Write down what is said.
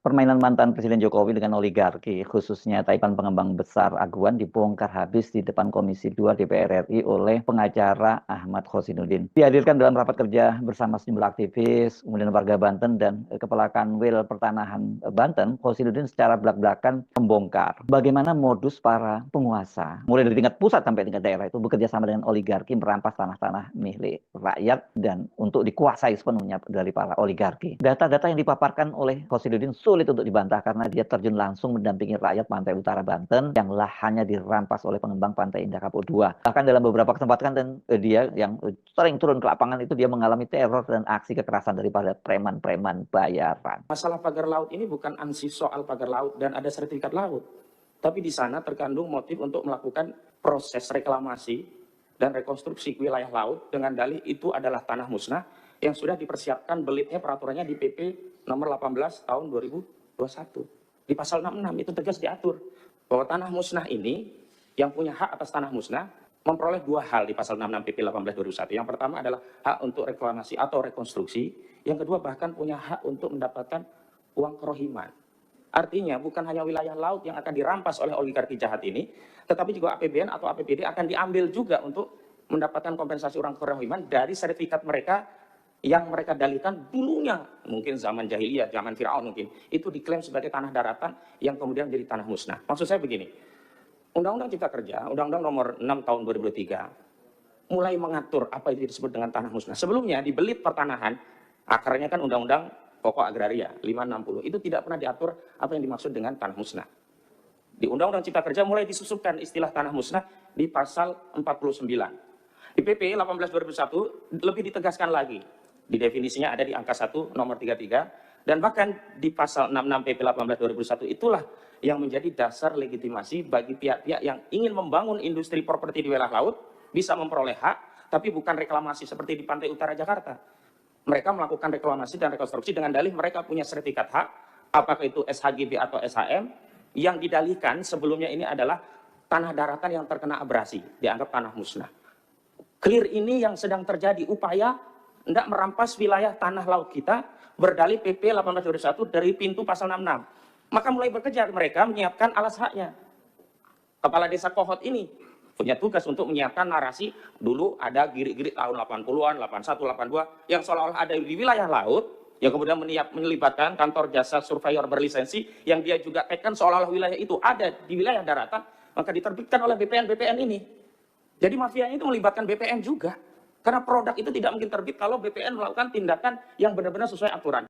Permainan mantan Presiden Jokowi dengan oligarki, khususnya Taipan pengembang besar aguan, dibongkar habis di depan Komisi 2 DPR RI oleh pengacara Ahmad Khozinuddin. Dihadirkan dalam rapat kerja bersama sejumlah aktivis, kemudian warga Banten dan Kepala Kanwil Pertanahan Banten, Khozinuddin secara belak-belakan membongkar bagaimana modus para penguasa, mulai dari tingkat pusat sampai tingkat daerah itu bekerja sama dengan oligarki merampas tanah-tanah milik rakyat dan untuk dikuasai sepenuhnya dari para oligarki. Data-data yang dipaparkan oleh Khozinuddin sulit untuk dibantah karena dia terjun langsung mendampingi rakyat pantai utara Banten yang lahannya dirampas oleh pengembang pantai Indah Kapuk II. Bahkan dalam beberapa kesempatan dan dia yang sering turun ke lapangan itu dia mengalami teror dan aksi kekerasan daripada preman-preman bayaran. Masalah pagar laut ini bukan ansih soal pagar laut dan ada sertifikat laut. Tapi di sana terkandung motif untuk melakukan proses reklamasi dan rekonstruksi wilayah laut dengan dalih itu adalah tanah musnah yang sudah dipersiapkan belitnya peraturannya di PP nomor 18 tahun 2021. Di pasal 66 itu tegas diatur bahwa tanah musnah ini yang punya hak atas tanah musnah memperoleh dua hal di pasal 66 PP 18 2001. Yang pertama adalah hak untuk reklamasi atau rekonstruksi. Yang kedua bahkan punya hak untuk mendapatkan uang kerohiman. Artinya bukan hanya wilayah laut yang akan dirampas oleh oligarki jahat ini, tetapi juga APBN atau APBD akan diambil juga untuk mendapatkan kompensasi uang kerohiman dari sertifikat mereka yang mereka dalihkan dulunya, mungkin zaman jahiliyah, zaman Firaun mungkin, itu diklaim sebagai tanah daratan yang kemudian menjadi tanah musnah. Maksud saya begini, Undang-Undang Cipta Kerja, Undang-Undang nomor 6 tahun 2003, mulai mengatur apa itu disebut dengan tanah musnah. Sebelumnya di belit pertanahan, akarnya kan Undang-Undang Pokok Agraria 560, itu tidak pernah diatur apa yang dimaksud dengan tanah musnah. Di Undang-Undang Cipta Kerja mulai disusupkan istilah tanah musnah di pasal 49. Di PP 18 2001 lebih ditegaskan lagi. Di definisinya ada di angka 1 nomor 33 dan bahkan di pasal 66 PP 18 2001 itulah yang menjadi dasar legitimasi bagi pihak-pihak yang ingin membangun industri properti di wilayah laut bisa memperoleh hak tapi bukan reklamasi seperti di pantai utara Jakarta. Mereka melakukan reklamasi dan rekonstruksi dengan dalih mereka punya sertifikat hak, apakah itu SHGB atau SHM, yang didalihkan sebelumnya ini adalah tanah daratan yang terkena abrasi, dianggap tanah musnah. Clear ini yang sedang terjadi, upaya hendak merampas wilayah tanah laut kita, berdalih PP 1821 dari pintu pasal 66. Maka mulai bekerja mereka menyiapkan alas haknya. Kepala Desa Kohot ini punya tugas untuk menyiapkan narasi. Dulu ada girik-girik tahun 80-an, 81, 82 yang seolah-olah ada di wilayah laut yang kemudian melibatkan kantor jasa surveyor berlisensi yang dia juga tekan seolah-olah wilayah itu ada di wilayah daratan, maka diterbitkan oleh BPN ini. Jadi mafianya itu melibatkan BPN juga. Karena produk itu tidak mungkin terbit kalau BPN melakukan tindakan yang benar-benar sesuai aturan.